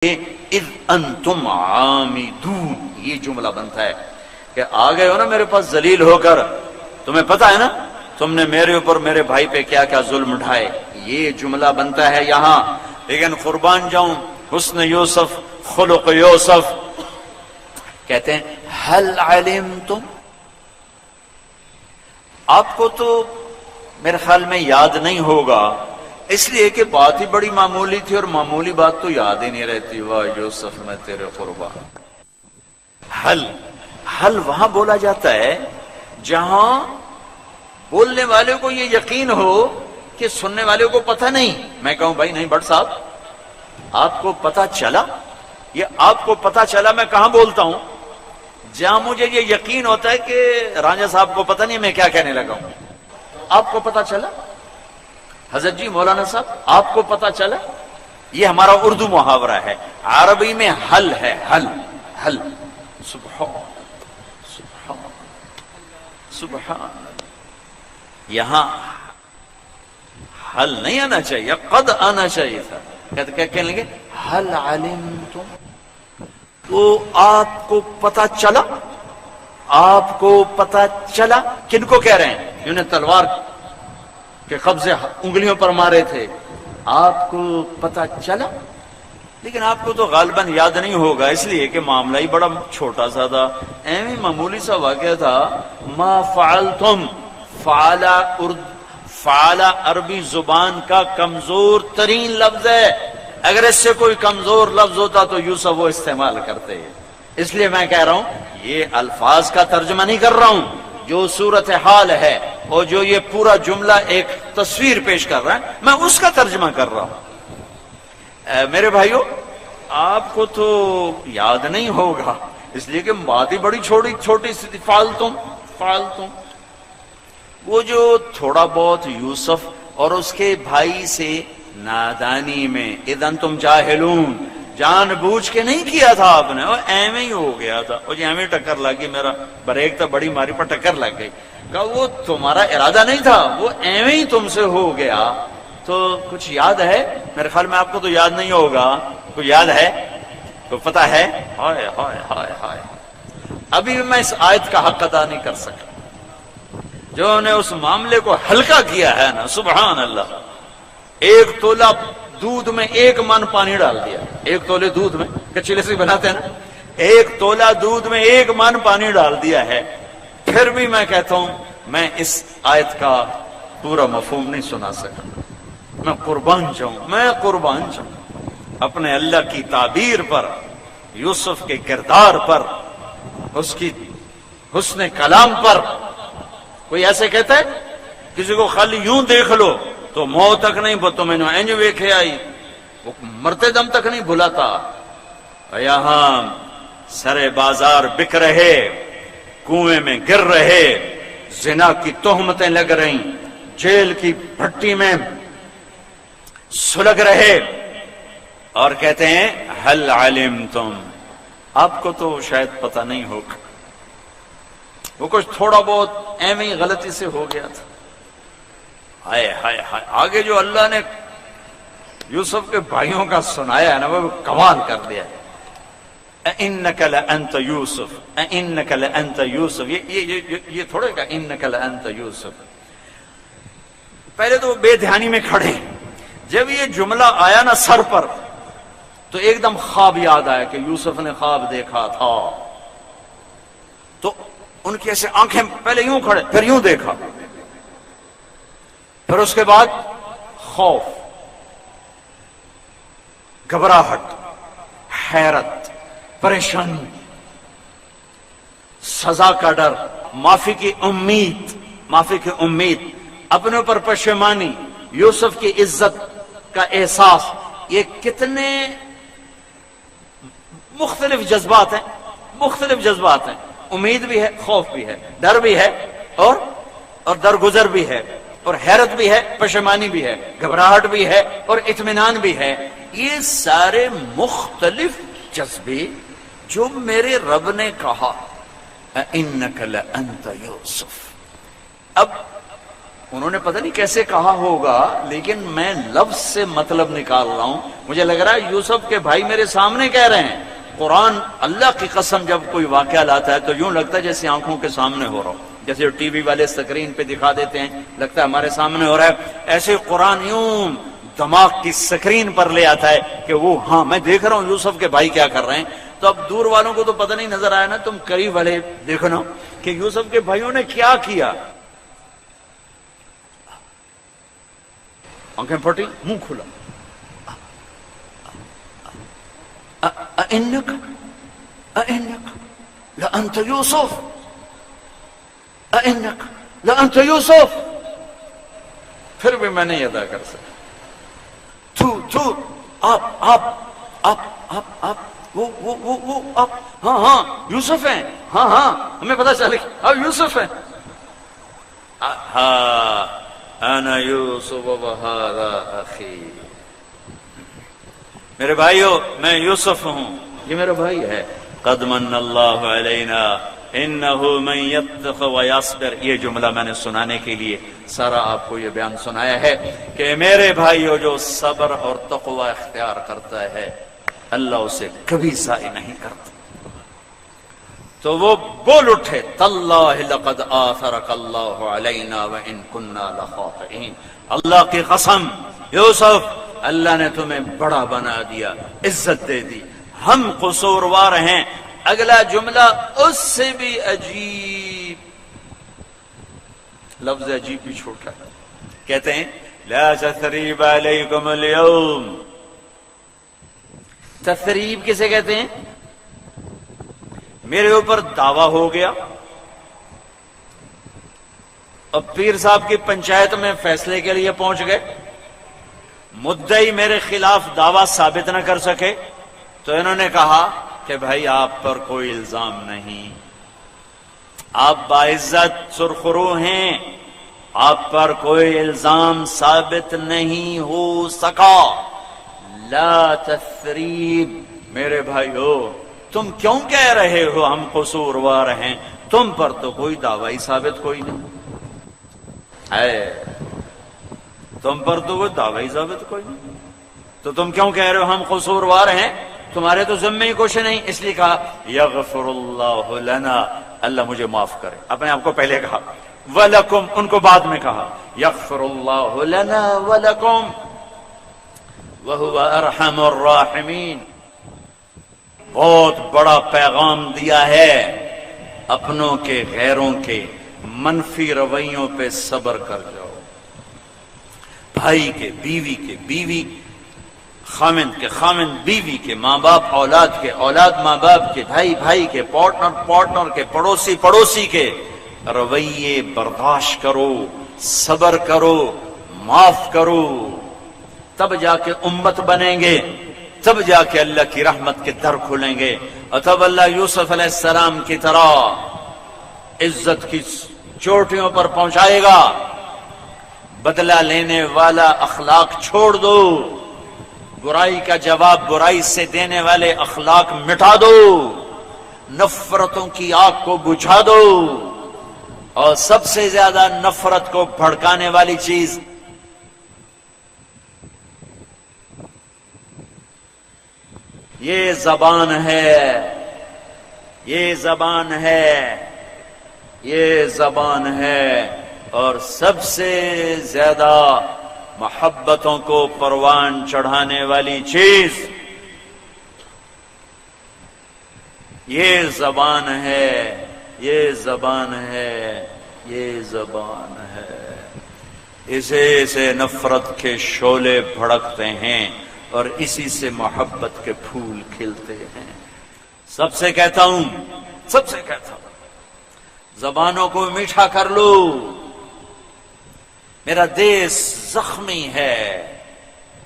اذ انتم عامدون، یہ جملہ بنتا ہے کہ آ گئے ہو نا میرے پاس ذلیل ہو کر، تمہیں پتا ہے نا تم نے میرے اوپر میرے بھائی پہ کیا کیا ظلم اٹھائے، یہ جملہ بنتا ہے یہاں۔ لیکن قربان جاؤں حسن یوسف، خلق یوسف، کہتے ہیں هل علمتم، آپ کو تو میرے خیال میں یاد نہیں ہوگا، اس لیے کہ بات ہی بڑی معمولی تھی اور معمولی بات تو یاد ہی نہیں رہتی۔ واہ یوسف میں تیرے قربان۔ حل وہاں بولا جاتا ہے جہاں بولنے والے کو یہ یقین ہو کہ سننے والے کو پتہ نہیں۔ میں کہوں بھائی نہیں بٹ صاحب آپ کو پتہ چلا، یہ آپ کو پتہ چلا میں کہاں بولتا ہوں جہاں مجھے یہ یقین ہوتا ہے کہ رانجھا صاحب کو پتہ نہیں میں کیا کہنے لگا ہوں۔ آپ کو پتہ چلا حضرت جی، مولانا صاحب آپ کو پتہ چلا، یہ ہمارا اردو محاورہ ہے، عربی میں حل ہے، حل سبحان یہاں حل نہیں آنا چاہیے، قد آنا چاہیے تھا۔ کہنے لگے حل علمتم، تو آپ کو پتہ چلا، آپ کو پتہ چلا، کن کو کہہ رہے ہیں؟ انہیں تلوار کے قبضے انگلیوں پر مارے تھے، آپ کو پتہ چلا۔ لیکن آپ کو تو غالباً یاد نہیں ہوگا، اس لیے کہ معاملہ ہی بڑا چھوٹا سا تھا، ایویں معمولی سا واقعہ تھا۔ ما فعلتم، فعل عربی زبان کا کمزور ترین لفظ ہے، اگر اس سے کوئی کمزور لفظ ہوتا تو یوسف وہ استعمال کرتے۔ اس لیے میں کہہ رہا ہوں یہ الفاظ کا ترجمہ نہیں کر رہا ہوں، جو صورتحال ہے اور جو یہ پورا جملہ ایک تصویر پیش کر رہا ہے میں اس کا ترجمہ کر رہا ہوں۔ میرے بھائیو آپ کو تو یاد نہیں ہوگا، اس لیے کہ بات ہی بڑی چھوٹی سی فالتم، وہ جو تھوڑا بہت یوسف اور اس کے بھائی سے نادانی میں اذن تم جاہلون، جان بوجھ کے نہیں کیا تھا آپ نے، اور ایویں ہی ہو گیا تھا، اور ایویں ٹکر لگی، میرا بریک تو بڑی ماری پر ٹکر لگ گئی، کہ وہ تمہارا ارادہ نہیں تھا، وہ ایویں ہی تم سے ہو گیا۔ تو کچھ یاد ہے؟ میرے خیال میں آپ کو تو یاد نہیں ہوگا، کوئی یاد ہے، تو پتہ ہے؟ ہائے ہائے ہائے ہائے، ابھی میں اس آیت کا حق ادا نہیں کر سکا۔ جو نے اس معاملے کو ہلکا کیا ہے نا، سبحان اللہ، ایک تولہ دودھ میں 1 من پانی ڈال دیا، 1 تولے دودھ میں، کچی لسی بناتے ہیں نا، 1 تولہ دودھ میں 1 من پانی ڈال دیا ہے۔ پھر بھی میں کہتا ہوں میں اس آیت کا پورا مفہوم نہیں سنا سکا۔ میں قربان جاؤں اپنے اللہ کی تعبیر پر، یوسف کے کردار پر، اس کی حسن کلام پر۔ کوئی ایسے کہتا ہے کسی کو خالی یوں دیکھ لو تو موت تک نہیں، تو میں نے اینج ویکھے آئی، وہ مرتے دم تک نہیں بھلاتا۔ یہاں سرے بازار بک رہے، کنویں میں گر رہے، زنا کی تہمتیں لگ رہی، جیل کی بھٹی میں سلگ رہے، اور کہتے ہیں حل علمتم، آپ کو تو شاید پتہ نہیں ہوگا، وہ کچھ تھوڑا بہت ایویں غلطی سے ہو گیا تھا۔ ہائے ہائے ہائے، آگے جو اللہ نے یوسف کے بھائیوں کا سنایا ہے نا، وہ کمال کر دیا ہے۔ اِنَّكَ لَأَنْتَ يُوسُف، اِنَّكَ لَأَنْتَ يُوسُف، یہ تھوڑے کا اِنَّكَ لَأَنْتَ يُوسُف۔ پہلے تو بے دھیانی میں کھڑے، جب یہ جملہ آیا نا سر پر تو ایک دم خواب یاد آیا کہ یوسف نے خواب دیکھا تھا، تو ان کی ایسے آنکھیں پہلے یوں کھڑے، پھر یوں دیکھا، پھر اس کے بعد خوف، گھبراہٹ، حیرت، پریشانی، سزا کا ڈر، معافی کی امید، اپنے اوپر پشیمانی، یوسف کی عزت کا احساس، یہ کتنے مختلف جذبات ہیں، امید بھی ہے، خوف بھی ہے، ڈر بھی ہے، اور درگزر بھی ہے، اور حیرت بھی ہے، پشیمانی بھی ہے، گھبراہٹ بھی ہے، اور اطمینان بھی ہے۔ یہ سارے مختلف جذبے جو میرے رب نے کہا اِنَّكَ لَأَنْتَ يُوسُف، اب انہوں نے پتہ نہیں کیسے کہا ہوگا، لیکن میں لفظ سے مطلب نکال رہا ہوں. مجھے لگ رہا ہے یوسف کے بھائی میرے سامنے کہہ رہے ہیں. قرآن اللہ کی قسم جب کوئی واقعہ لاتا ہے تو یوں لگتا ہے جیسے آنکھوں کے سامنے ہو رہا ہو، جیسے ٹی وی والے اسکرین پہ دکھا دیتے ہیں لگتا ہے ہمارے سامنے ہو رہا ہے. ایسے قرآن یوں دماغ کی سکرین پر لے آتا ہے کہ وہ ہاں میں دیکھ رہا ہوں یوسف کے بھائی کیا کر رہے ہیں. تو اب دور والوں کو تو پتہ نہیں نظر آیا نا، تم قریب والے دیکھو نا کہ یوسف کے بھائیوں نے کیا کیا. آنکھیں پھٹی، منہ کھلا. اِنَّكَ لَأَنْتَ يُوسُف اِنَّكَ لَأَنْتَ يُوسُف. پھر بھی میں نہیں ادا کر سکتا. تو آپ وہ آپ ہاں یوسف ہیں، ہاں ہمیں پتا چلے آپ یوسف ہیں. ہاں انا یوسف وہذا اخی. میرے بھائیو میں یوسف ہوں، یہ میرا بھائی ہے. قد من اللہ علینا انہ من یتق ویصبر. یہ جملہ میں نے سنانے کے لیے سارا آپ کو یہ بیان سنایا ہے کہ میرے بھائیو جو صبر اور تقوی اختیار کرتا ہے اللہ اسے کبھی ضائع نہیں کرتا. تو وہ بول اٹھے تاللہ لقد آثرک اللہ علینا وان کنا لخاطئین. اللہ کی قسم یوسف اللہ نے تمہیں بڑا بنا دیا، عزت دے دی، ہم قصوروار ہیں. اگلا جملہ اس سے بھی عجیب، لفظ عجیب بھی چھوٹا ہے. کہتے ہیں لا تثریب علیکم اليوم. تثریب کسے کہتے ہیں؟ میرے اوپر دعویٰ ہو گیا، اب پیر صاحب کی پنچایت میں فیصلے کے لیے پہنچ گئے، مدعی میرے خلاف دعویٰ ثابت نہ کر سکے تو انہوں نے کہا کہ بھائی آپ پر کوئی الزام نہیں، آپ باعزت سرخرو ہیں، آپ پر کوئی الزام ثابت نہیں ہو سکا. لا تثریب. میرے بھائیو تم کیوں کہہ رہے ہو ہم قصوروار ہیں؟ تم پر تو کوئی دعوی ثابت کوئی نہیں ہے، تم پر تو کوئی دعوی ثابت کوئی نہیں، تو تم کیوں کہہ رہے ہو ہم قصوروار ہیں؟ تمہارے تو ذمہ ہی کچھ نہیں. اس لیے کہا یغفر اللہ لنا، اللہ مجھے معاف کرے. اپنے آپ کو پہلے کہا وَلَكُمْ، ان کو بعد میں کہا یغفر اللہ لنا وَلَكُمْ وَهُوَ أَرْحَمُ الرَّاحِمِينَ. بہت بڑا پیغام دیا ہے، اپنوں کے غیروں کے منفی رویوں پہ صبر کر جاؤ. بھائی کے بیوی کے بیوی، خامند کے خامند بیوی کے، ماں باپ اولاد کے، اولاد ماں باپ کے، بھائی بھائی کے، پارٹنر کے، پڑوسی کے رویے برداشت کرو، صبر کرو، معاف کرو. تب جا کے امت بنیں گے، تب جا کے اللہ کی رحمت کے در کھلیں گے، اور تب اللہ یوسف علیہ السلام کی طرح عزت کی چوٹیوں پر پہنچائے گا. بدلہ لینے والا اخلاق چھوڑ دو، برائی کا جواب برائی سے دینے والے اخلاق مٹا دو، نفرتوں کی آگ کو بجھا دو، اور سب سے زیادہ نفرت کو بھڑکانے والی چیز یہ زبان ہے، یہ زبان ہے، یہ زبان ہے. اور سب سے زیادہ محبتوں کو پروان چڑھانے والی چیز یہ زبان ہے، یہ زبان ہے، یہ زبان ہے. اسے سے نفرت کے شعلے بھڑکتے ہیں اور اسی سے محبت کے پھول کھلتے ہیں. سب سے کہتا ہوں زبانوں کو میٹھا کر لو. میرا دیس زخمی ہے،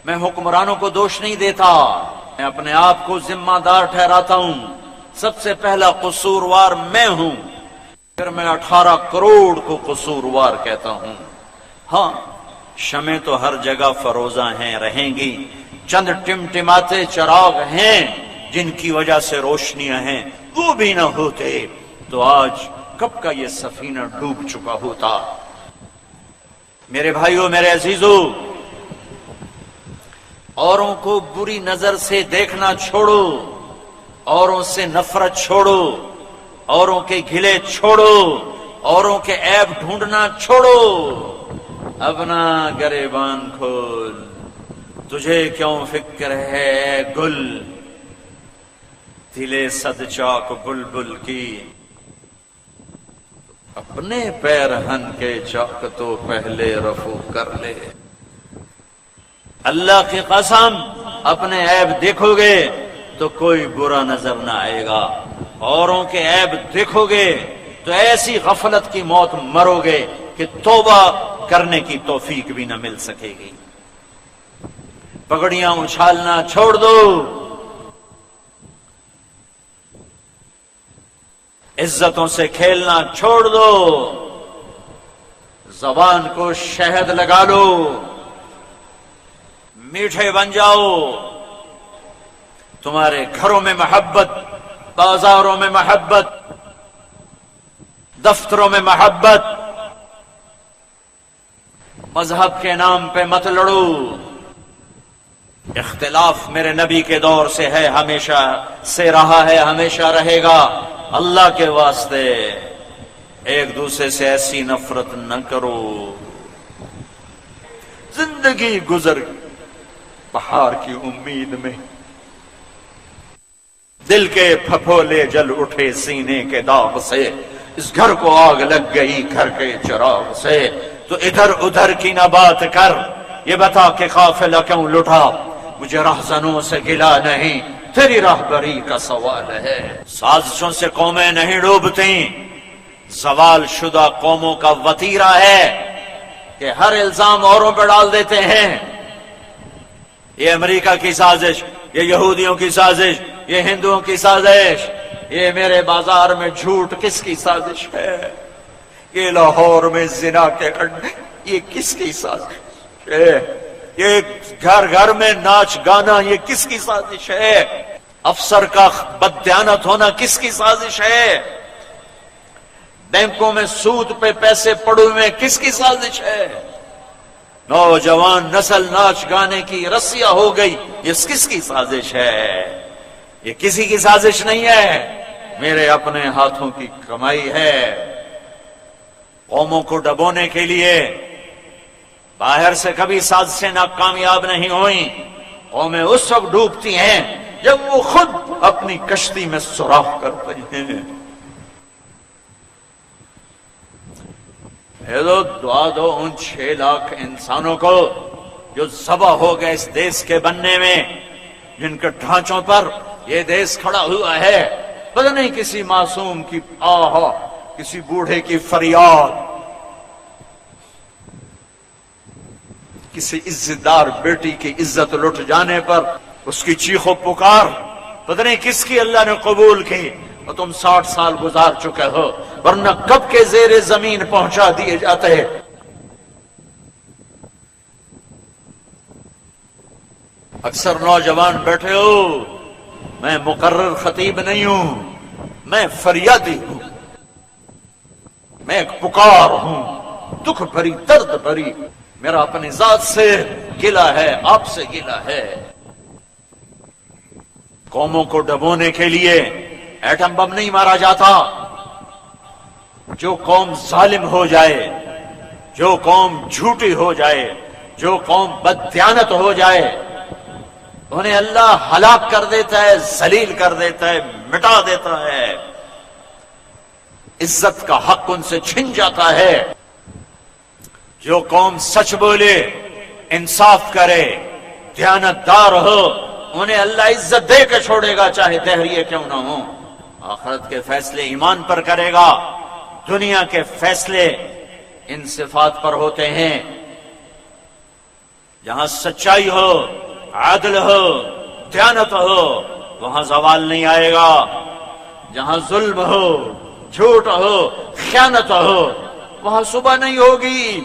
میں حکمرانوں کو دوش نہیں دیتا، میں اپنے آپ کو ذمہ دار ٹھہراتا ہوں. سب سے پہلا قصوروار میں ہوں، پھر میں 18 کروڑ کو قصوروار کہتا ہوں. ہاں شمیں تو ہر جگہ فروزاں ہیں، رہیں گی. چند ٹمٹماتے چراغ ہیں جن کی وجہ سے روشنیاں ہیں، وہ بھی نہ ہوتے تو آج کب کا یہ سفینہ ڈوب چکا ہوتا. میرے بھائیوں، میرے عزیزوں، اوروں کو بری نظر سے دیکھنا چھوڑو، اوروں سے نفرت چھوڑو، اوروں کے گلے چھوڑو، اوروں کے عیب ڈھونڈنا چھوڑو، اپنا گریبان کھول۔ تجھے کیوں فکر ہے اے گل، دلے صد چاک بلبل کی، اپنے پیرہن کے چاک تو پہلے رفو کر لے۔ اللہ کی قسم، اپنے عیب دیکھو گے تو کوئی برا نظر نہ آئے گا، اوروں کے عیب دیکھو گے تو ایسی غفلت کی موت مرو گے کہ توبہ کرنے کی توفیق بھی نہ مل سکے گی۔ پگڑیاں اچھالنا چھوڑ دو، عزتوں سے کھیلنا چھوڑ دو، زبان کو شہد لگا لو، میٹھے بن جاؤ۔ تمہارے گھروں میں محبت، بازاروں میں محبت، دفتروں میں محبت، مذہب کے نام پہ مت لڑو۔ اختلاف میرے نبی کے دور سے ہے، ہمیشہ سے رہا ہے، ہمیشہ رہے گا۔ اللہ کے واسطے ایک دوسرے سے ایسی نفرت نہ کرو۔ زندگی گزر پہاڑ کی امید میں، دل کے پھپھولے جل اٹھے سینے کے داغ سے، اس گھر کو آگ لگ گئی گھر کے چراغ سے۔ تو ادھر ادھر کی نہ بات کر، یہ بتا کہ قافلہ کیوں لٹا، مجھے رہزنوں سے گلا نہیں، تیری راہبری کا سوال ہے۔ سازشوں سے قومیں نہیں ڈوبتی، زوال شدہ قوموں کا وتیرہ ہے کہ ہر الزام اوروں پہ ڈال دیتے ہیں۔ یہ امریکہ کی سازش، یہ یہودیوں کی سازش، یہ ہندوؤں کی سازش، یہ میرے بازار میں جھوٹ کس کی سازش ہے، یہ لاہور میں زنا کے اڈے یہ کس کی سازش ہے، یہ گھر گھر میں ناچ گانا یہ کس کی سازش ہے، افسر کا بددیانت ہونا کس کی سازش ہے، بینکوں میں سود پہ پیسے پڑے ہوئے کس کی سازش ہے، نوجوان نسل ناچ گانے کی رسیا ہو گئی، یہ کس کی سازش ہے؟ یہ کسی کی سازش نہیں ہے، میرے اپنے ہاتھوں کی کمائی ہے۔ قوموں کو ڈبونے کے لیے باہر سے کبھی سازشیں ناکامیاب نہیں ہوئیں، قومیں اس وقت ڈوبتی ہیں جب وہ خود اپنی کشتی میں سوراخ کرتے ہیں۔ دعا دو ان 6 لاکھ انسانوں کو جو ذبح ہو گئے اس دیش کے بننے میں، جن کے ڈھانچوں پر یہ دیش کھڑا ہوا ہے۔ پتہ نہیں کسی معصوم کی آہ، کسی بوڑھے کی فریاد، کسی عزت دار بیٹی کی عزت لٹ جانے پر اس کی چیخ و پکار، پتہ نہیں کس کی اللہ نے قبول کی، اور تم 60 سال گزار چکے ہو، ورنہ کب کے زیر زمین پہنچا دیے جاتے ہیں۔ اکثر نوجوان بیٹھے ہو، میں مقرر خطیب نہیں ہوں، میں فریادی ہوں، میں ایک پکار ہوں، دکھ بھری درد بھری، میرا اپنی ذات سے گلہ ہے، آپ سے گلہ ہے۔ قوموں کو ڈبونے کے لیے ایٹم بم نہیں مارا جاتا۔ جو قوم ظالم ہو جائے، جو قوم جھوٹی ہو جائے، جو قوم بددیانت ہو جائے، انہیں اللہ ہلاک کر دیتا ہے، ذلیل کر دیتا ہے، مٹا دیتا ہے، عزت کا حق ان سے چھن جاتا ہے۔ جو قوم سچ بولے، انصاف کرے، دیانت دار ہو، انہیں اللہ عزت دے کے چھوڑے گا، چاہے دہریے کیوں نہ ہو۔ آخرت کے فیصلے ایمان پر کرے گا، دنیا کے فیصلے ان صفات پر ہوتے ہیں۔ جہاں سچائی ہو، عدل ہو، دیانت ہو، وہاں زوال نہیں آئے گا۔ جہاں ظلم ہو، جھوٹ ہو، خیانت ہو، وہاں صبح نہیں ہوگی،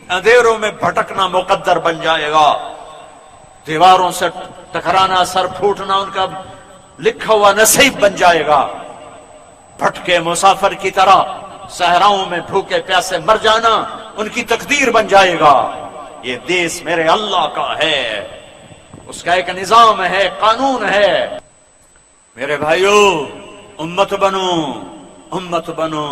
اندھیروں میں بھٹکنا مقدر بن جائے گا، دیواروں سے ٹکرانا، سر پھوٹنا ان کا لکھا ہوا نصیب بن جائے گا۔ بھٹکے مسافر کی طرح صحراؤں میں بھوکے پیاسے مر جانا ان کی تقدیر بن جائے گا. یہ دیس میرے اللہ کا ہے، اس کا ایک نظام ہے، قانون ہے. میرے بھائیو، امت بنو، امت بنو.